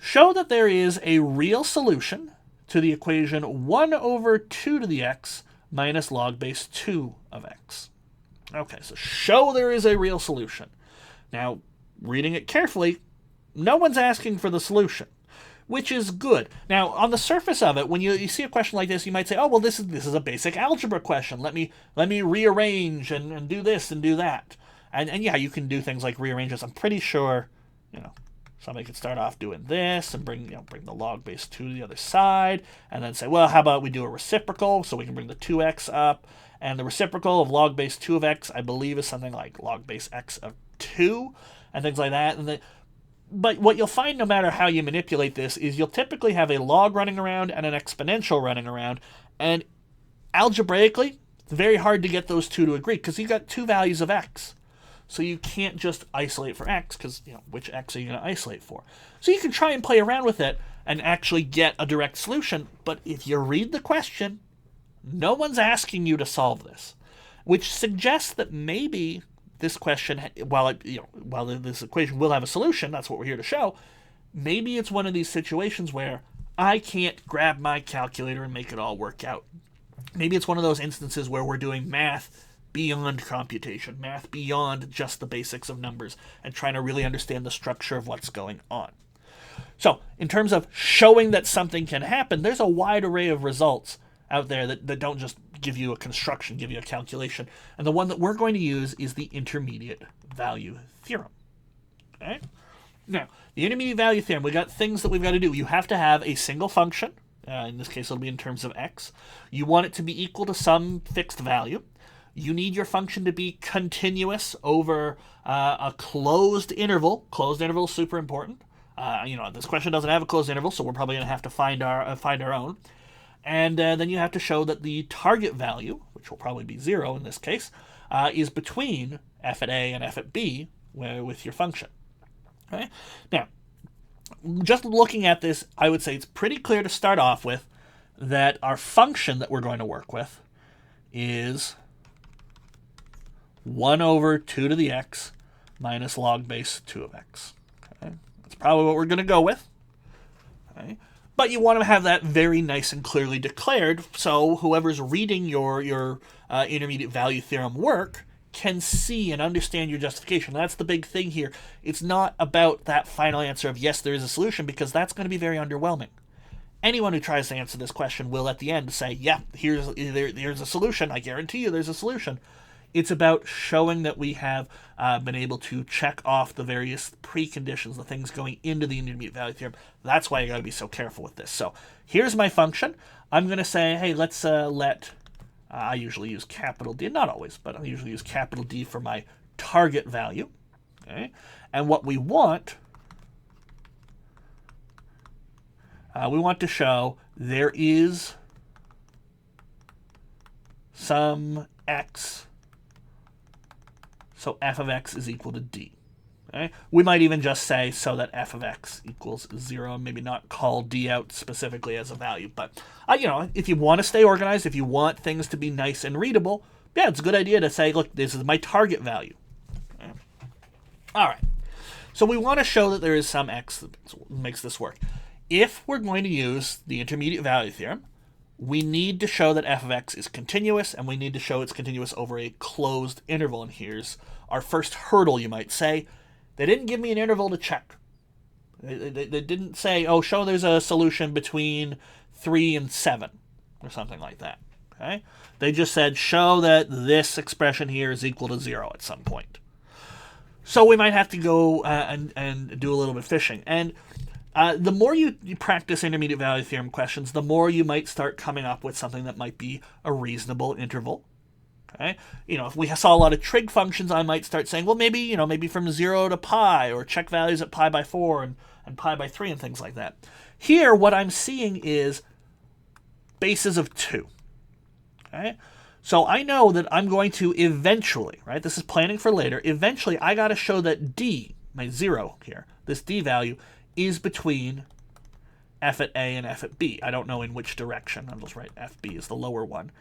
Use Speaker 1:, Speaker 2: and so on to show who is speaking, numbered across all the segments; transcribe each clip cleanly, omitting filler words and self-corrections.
Speaker 1: show that there is a real solution to the equation 1 over 2 to the x minus log base 2 of x. Okay, so show there is a real solution. Now, reading it carefully, no one's asking for the solution, which is good. Now, on the surface of it, when you see a question like this, you might say, oh, well, this is a basic algebra question. Let me rearrange and do this and do that. And yeah, you can do things like rearrange this. I'm pretty sure, somebody could start off doing this and bring the log base 2 to the other side, and then say, well, how about we do a reciprocal so we can bring the 2x up, and the reciprocal of log base 2 of x, I believe, is something like log base x of 2, and things like that. But what you'll find no matter how you manipulate this is you'll typically have a log running around and an exponential running around, and algebraically, it's very hard to get those two to agree because you've got two values of x. So you can't just isolate for x because, which x are you going to isolate for? So you can try and play around with it and actually get a direct solution, but if you read the question, no one's asking you to solve this, which suggests that maybe this question, while this equation will have a solution, that's what we're here to show, maybe it's one of these situations where I can't grab my calculator and make it all work out. Maybe it's one of those instances where we're doing math beyond computation, math beyond just the basics of numbers, and trying to really understand the structure of what's going on. So, in terms of showing that something can happen, there's a wide array of results out there that don't just give you a construction, give you a calculation. And the one that we're going to use is the intermediate value theorem. Okay? Now, the intermediate value theorem, we got things that we've got to do. You have to have a single function. In this case, it'll be in terms of x. You want it to be equal to some fixed value. You need your function to be continuous over a closed interval. Closed interval is super important. This question doesn't have a closed interval, so we're probably going to have to find our own. And then you have to show that the target value, which will probably be 0 in this case, is between f at a and f at b with your function. Okay? Now, just looking at this, I would say it's pretty clear to start off with that our function that we're going to work with is 1 over 2 to the x minus log base 2 of x. Okay? That's probably what we're going to go with. Okay? But you want to have that very nice and clearly declared so whoever's reading your intermediate value theorem work can see and understand your justification. That's the big thing here. It's not about that final answer of yes, there is a solution, because that's going to be very underwhelming. Anyone who tries to answer this question will at the end say, yeah, here's a solution. I guarantee you there's a solution. It's about showing that we have been able to check off the various preconditions, the things going into the intermediate value theorem. That's why you got to be so careful with this. So here's my function. I'm going to say, hey, let's I usually use capital D, not always, but I usually use capital D for my target value. Okay? And what we want to show there is some x. So f of x is equal to d. Okay? We might even just say so that f of x equals 0, maybe not call d out specifically as a value. But, if you want to stay organized, if you want things to be nice and readable, yeah, it's a good idea to say, look, this is my target value. Okay? All right. So we want to show that there is some x that makes this work. If we're going to use the intermediate value theorem, we need to show that f of x is continuous, and we need to show it's continuous over a closed interval. And here's our first hurdle, you might say. They didn't give me an interval to check. They didn't say, oh, show there's a solution between 3 and 7, or something like that. Okay? They just said, show that this expression here is equal to 0 at some point. So we might have to go and do a little bit of fishing. And the more you practice intermediate value theorem questions, the more you might start coming up with something that might be a reasonable interval. Okay? If we saw a lot of trig functions, I might start saying, well, maybe from 0 to pi, or check values at pi by 4 and pi by 3 and things like that. Here, what I'm seeing is bases of 2. Okay? So I know that I'm going to eventually, right? This is planning for later. Eventually, I got to show that d, my 0 here, this d value, is between f at a and f at b. I don't know in which direction. I'll just write fb is the lower one.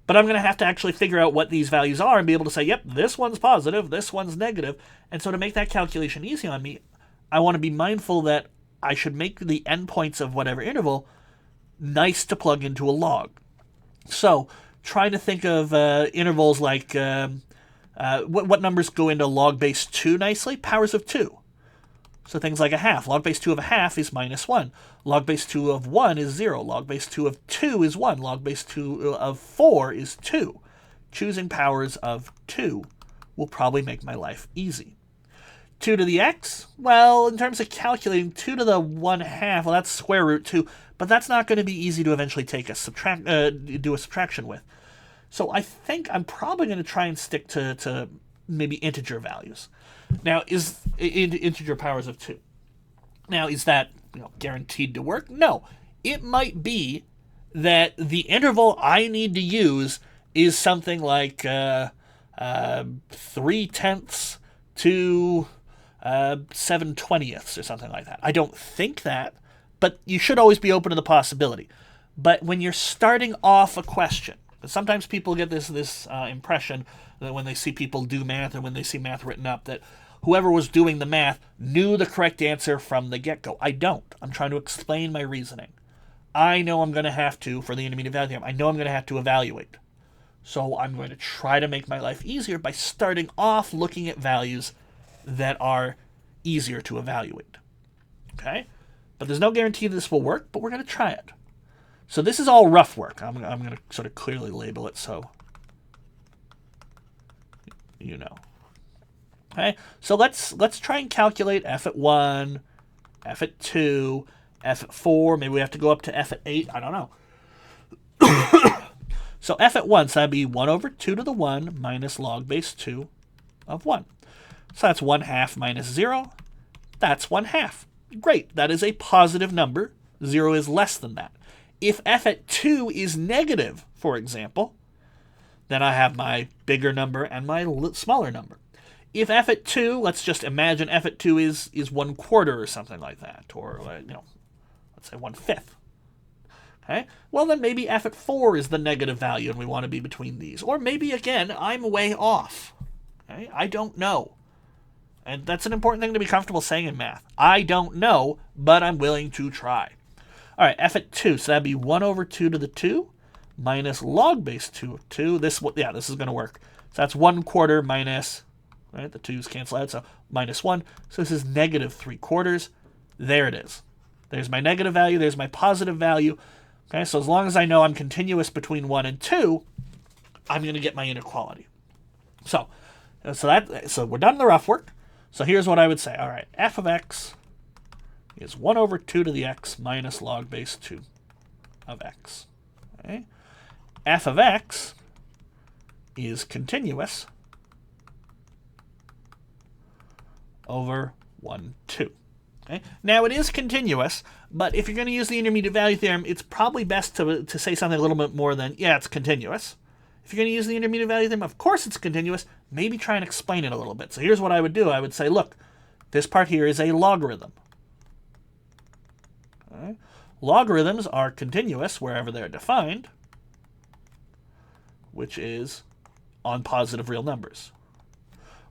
Speaker 1: But I'm going to have to actually figure out what these values are and be able to say, yep, this one's positive, this one's negative. And so to make that calculation easy on me, I want to be mindful that I should make the endpoints of whatever interval nice to plug into a log. So trying to think of intervals like what numbers go into log base 2 nicely? Powers of 2. So things like a half. Log base 2 of a half is -1. Log base 2 of 1 is 0. Log base 2 of 2 is 1. Log base 2 of 4 is 2. Choosing powers of 2 will probably make my life easy. 2 to the x, well, in terms of calculating 2 to the 1/2, well, that's square root 2, but that's not going to be easy to eventually take a do a subtraction with. So I think I'm probably going to try and stick to maybe integer values. Now, is integer powers of 2. Now, is that guaranteed to work? No. It might be that the interval I need to use is something like 3/10 to 7/20 or something like that. I don't think that, but you should always be open to the possibility. But when you're starting off a question, sometimes people get this impression that when they see people do math or when they see math written up, that whoever was doing the math knew the correct answer from the get-go. I don't. I'm trying to explain my reasoning. I know I'm going to have to, for the intermediate value theorem, I know I'm going to have to evaluate. So I'm going to try to make my life easier by starting off looking at values that are easier to evaluate. Okay? But there's no guarantee this will work, but we're going to try it. So this is all rough work. I'm going to sort of clearly label it so you know. Okay? So let's try and calculate f at 1, f at 2, f at 4. Maybe we have to go up to f at 8. I don't know. So f at 1, so that'd be 1 over 2 to the 1 minus log base 2 of 1. So that's 1/2 minus 0. That's 1/2. Great. That is a positive number. 0 is less than that. If f at 2 is negative, for example, then I have my bigger number and my smaller number. If f at 2, let's just imagine f at 2 is 1/4 or something like that, or let's say 1/5. Okay? Well, then maybe f at 4 is the negative value and we want to be between these. Or maybe, again, I'm way off. Okay? I don't know. And that's an important thing to be comfortable saying in math. I don't know, but I'm willing to try. All right, f at 2, so that'd be 1 over 2 to the 2 minus log base 2 of 2. This is going to work. So that's 1/4 minus, right, the 2's cancel out, so minus 1. So this is negative 3/4. There it is. There's my negative value. There's my positive value. Okay, so as long as I know I'm continuous between 1 and 2, I'm going to get my inequality. So we're done the rough work. So here's what I would say. All right, f of x is 1 over 2 to the x minus log base 2 of x. Okay? F of x is continuous over 1, 2. Okay? Now, it is continuous, but if you're going to use the intermediate value theorem, it's probably best to say something a little bit more than, yeah, it's continuous. If you're going to use the intermediate value theorem, of course it's continuous. Maybe try and explain it a little bit. So here's what I would do. I would say, look, this part here is a logarithm. Okay? Logarithms are continuous wherever they're defined, which is on positive real numbers.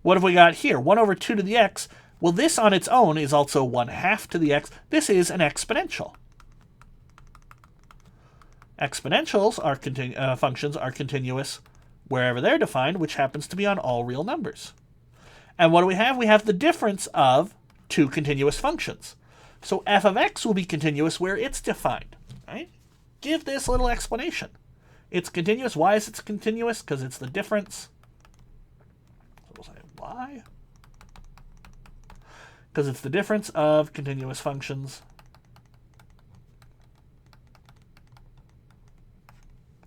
Speaker 1: What have we got here? 1 over 2 to the x. Well, this on its own is also 1/2 to the x. This is an exponential. Exponentials are functions are continuous wherever they're defined, which happens to be on all real numbers. And what do we have? We have the difference of two continuous functions. So f of x will be continuous where it's defined. Right? Give this a little explanation. It's continuous. Why is it continuous? Because it's the difference. So we'll say why? Because it's the difference of continuous functions.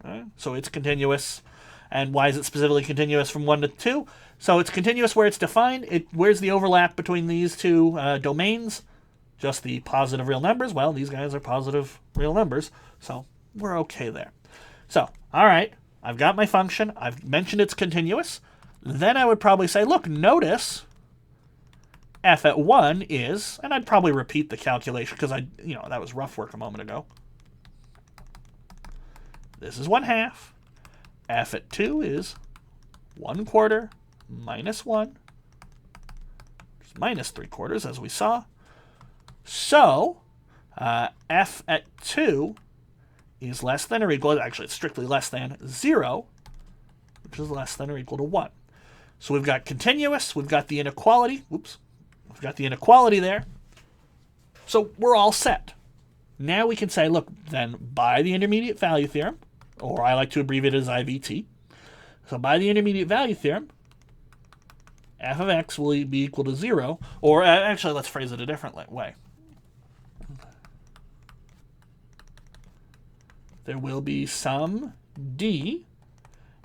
Speaker 1: Right? So it's continuous. And why is it specifically continuous from 1 to 2? So it's continuous where it's defined. Where's the overlap between these two domains? Just the positive real numbers. Well, these guys are positive real numbers, so we're okay there. So, all right, I've got my function. I've mentioned it's continuous. Then I would probably say, look, notice f at 1 is, and I'd probably repeat the calculation because that was rough work a moment ago. This is 1/2. F at 2 is 1/4 minus 1, minus 3/4, as we saw. So f at 2 is less than or equal, actually it's strictly less than 0, which is less than or equal to 1. So we've got continuous, we've got the inequality, we've got the inequality there. So we're all set. Now we can say, look, then by the intermediate value theorem, or I like to abbreviate it as IVT. So by the intermediate value theorem, f of x will be equal to 0, or actually let's phrase it a different way. There will be some d,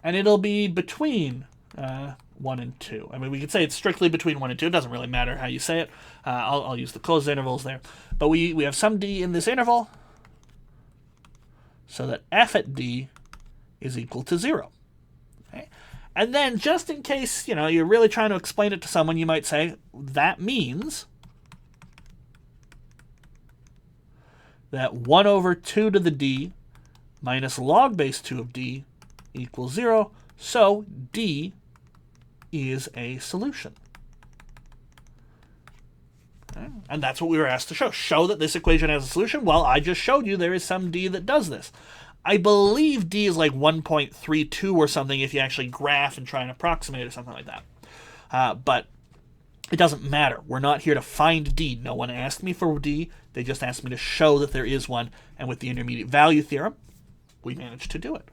Speaker 1: and it'll be between 1 and 2. I mean, we could say it's strictly between 1 and 2. It doesn't really matter how you say it. I'll use the closed intervals there. But we have some d in this interval, so that f at d is equal to 0. Okay? And then just in case, you're really trying to explain it to someone, you might say, that means that 1 over 2 to the d minus log base 2 of d equals 0, so d is a solution. Okay? And that's what we were asked to show. Show that this equation has a solution. Well, I just showed you there is some d that does this. I believe d is like 1.32 or something if you actually graph and try and approximate or something like that. But it doesn't matter. We're not here to find d. No one asked me for d. They just asked me to show that there is one. And with the intermediate value theorem, we managed to do it.